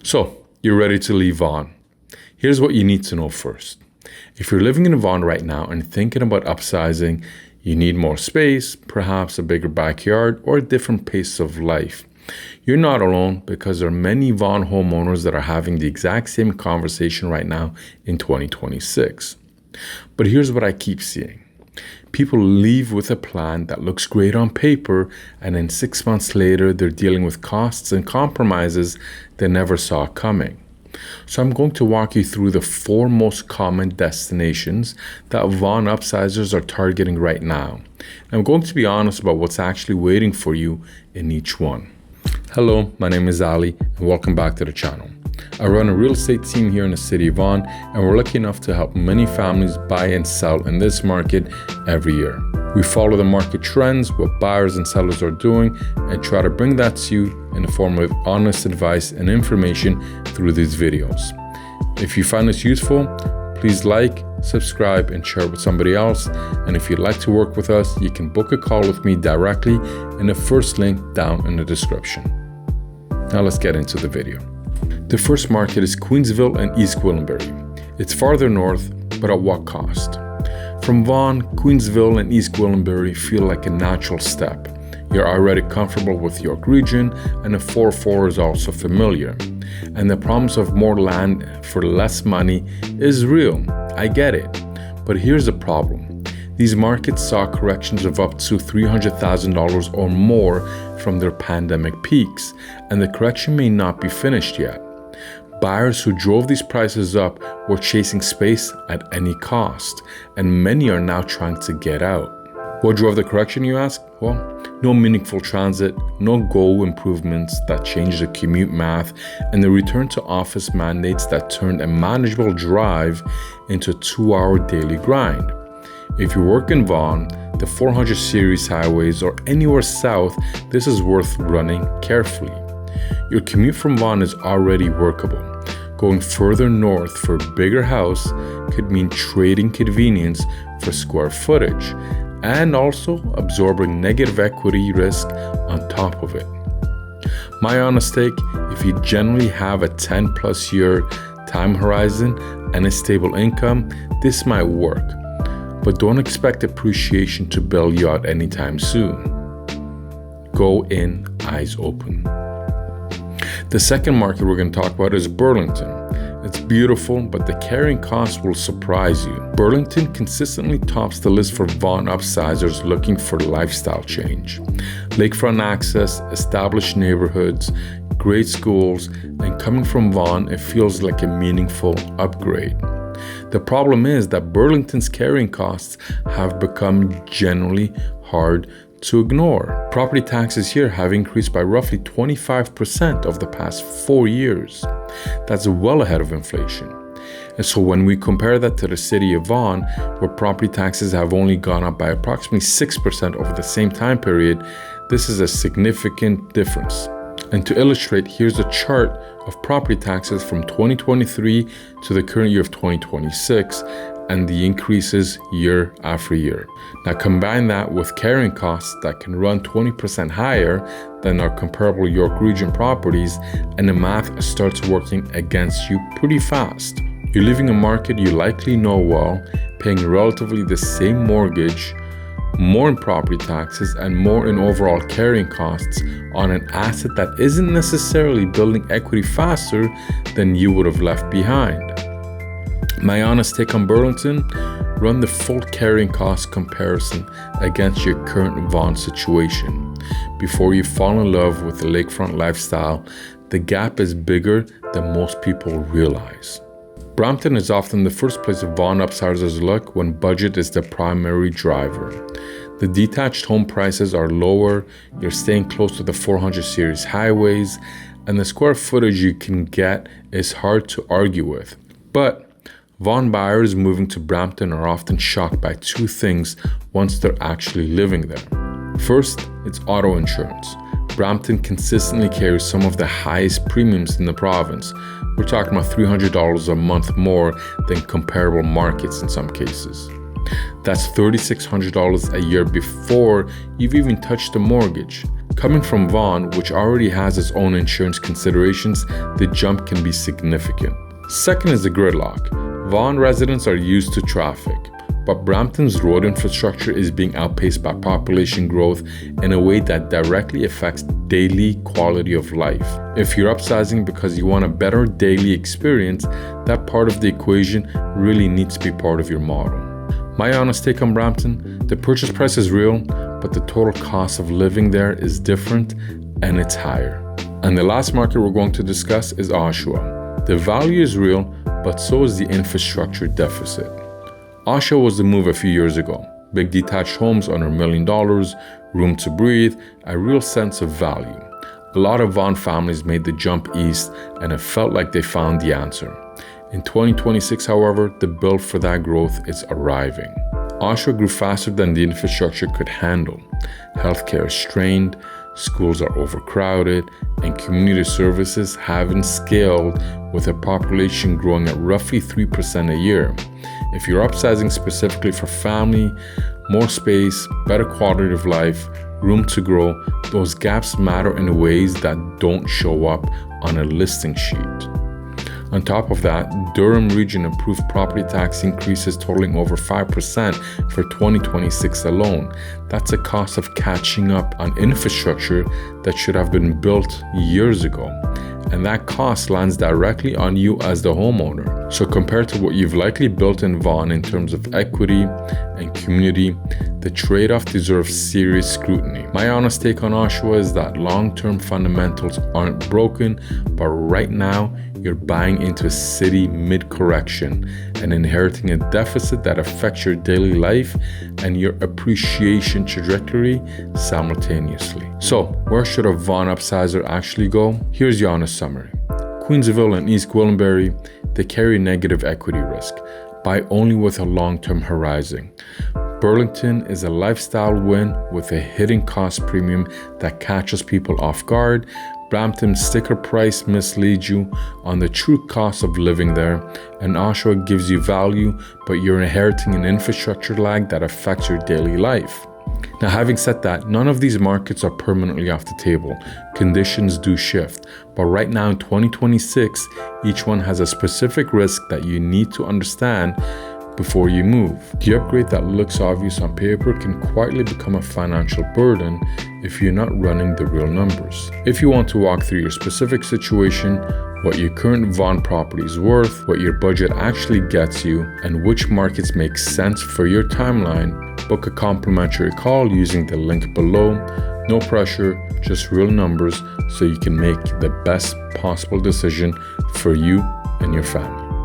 So, you're ready to leave Vaughan. Here's what you need to know first. If you're living in Vaughan right now and thinking about upsizing, you need more space, perhaps a bigger backyard, or a different pace of life. You're not alone, because there are many Vaughan homeowners that are having the exact same conversation right now in 2026. But here's what I keep seeing. People leave with a plan that looks great on paper, and then 6 months later, they're dealing with costs and compromises they never saw coming. So I'm going to walk you through the 4 most common destinations that Vaughan upsizers are targeting right now. I'm going to be honest about what's actually waiting for you in each one. Hello, my name is Ali, and welcome back to the channel. I run a real estate team here in the city of Vaughan, and we're lucky enough to help many families buy and sell in this market every year. We follow the market trends, what buyers and sellers are doing, and try to bring that to you in the form of honest advice and information through these videos. If you find this useful, please like, subscribe, and share it with somebody else. And if you'd like to work with us, you can book a call with me directly in the first link down in the description. Now let's get into the video. The first market is Queensville and East Gwillimbury. It's farther north, but at what cost? From Vaughan, Queensville and East Gwillimbury feel like a natural step. You're already comfortable with York Region, and the 4-4 is also familiar. And the promise of more land for less money is real. I get it. But here's the problem. These markets saw corrections of up to $300,000 or more from their pandemic peaks, and the correction may not be finished yet. Buyers who drove these prices up were chasing space at any cost, and many are now trying to get out. What drove the correction, you ask? Well, no meaningful transit, no GO improvements that changed the commute math, and the return to office mandates that turned a manageable drive into a 2-hour daily grind. If you work in Vaughan, the 400 series highways, or anywhere south, this is worth running carefully. Your commute from Vaughan is already workable. Going further north for a bigger house could mean trading convenience for square footage, and also absorbing negative equity risk on top of it. My honest take, if you generally have a 10+ year time horizon and a stable income, this might work. But don't expect appreciation to bail you out anytime soon. Go in eyes open. The second market we're going to talk about is Burlington. It's beautiful, but the carrying cost will surprise you. Burlington consistently tops the list for Vaughan upsizers looking for lifestyle change. Lakefront access, established neighborhoods, great schools, and coming from Vaughan, it feels like a meaningful upgrade. The problem is that Burlington's carrying costs have become generally hard to ignore. Property taxes here have increased by roughly 25% over the past 4 years. That's well ahead of inflation. And so when we compare that to the city of Vaughan, where property taxes have only gone up by approximately 6% over the same time period, this is a significant difference. And to illustrate, here's a chart of property taxes from 2023 to the current year of 2026, and the increases year after year. Now combine that with carrying costs that can run 20% higher than our comparable York Region properties, and the math starts working against you pretty fast. You're leaving a market you likely know well, paying relatively the same mortgage, more in property taxes, and more in overall carrying costs on an asset that isn't necessarily building equity faster than you would have left behind. My honest take on Burlington, run the full carrying cost comparison against your current Vaughan situation. Before you fall in love with the lakefront lifestyle, the gap is bigger than most people realize. Brampton is often the first place Vaughan upsizers look when budget is the primary driver. The detached home prices are lower, you're staying close to the 400 series highways, and the square footage you can get is hard to argue with. But Vaughan buyers moving to Brampton are often shocked by 2 things once they're actually living there. First, it's auto insurance. Brampton consistently carries some of the highest premiums in the province. We're talking about $300 a month more than comparable markets in some cases. That's $3,600 a year before you've even touched the mortgage. Coming from Vaughan, which already has its own insurance considerations, the jump can be significant. Second is the gridlock. Vaughan residents are used to traffic, but Brampton's road infrastructure is being outpaced by population growth in a way that directly affects daily quality of life. If you're upsizing because you want a better daily experience, that part of the equation really needs to be part of your model. My honest take on Brampton, the purchase price is real, but the total cost of living there is different and it's higher. And the last market we're going to discuss is Oshawa. The value is real, but so is the infrastructure deficit. Oshawa was the move a few years ago. Big detached homes under $1 million, room to breathe, a real sense of value. A lot of Vaughan families made the jump east and it felt like they found the answer. In 2026, however, the build for that growth is arriving. Oshawa grew faster than the infrastructure could handle. Healthcare is strained, schools are overcrowded, and community services haven't scaled with a population growing at roughly 3% a year. If you're upsizing specifically for family, more space, better quality of life, room to grow, those gaps matter in ways that don't show up on a listing sheet. On top of that, Durham region approved property tax increases totaling over 5% for 2026 alone. That's a cost of catching up on infrastructure that should have been built years ago. And that cost lands directly on you as the homeowner. So compared to what you've likely built in Vaughan in terms of equity and community, the trade-off deserves serious scrutiny. My honest take on Oshawa is that long-term fundamentals aren't broken, but right now, you're buying into a city mid-correction and inheriting a deficit that affects your daily life and your appreciation trajectory simultaneously. So, where should a Vaughan upsizer actually go? Here's your honest summary. Queensville and East Gwillimbury, they carry negative equity risk. Buy only with a long-term horizon. Burlington is a lifestyle win with a hidden cost premium that catches people off guard. Brampton's sticker price misleads you on the true cost of living there, and Oshawa gives you value, but you're inheriting an infrastructure lag that affects your daily life. Now, having said that, none of these markets are permanently off the table. Conditions do shift, but right now in 2026, each one has a specific risk that you need to understand before you move. The upgrade that looks obvious on paper can quietly become a financial burden if you're not running the real numbers. If you want to walk through your specific situation, what your current Vaughan property is worth, what your budget actually gets you, and which markets make sense for your timeline, book a complimentary call using the link below. No pressure, just real numbers so you can make the best possible decision for you and your family.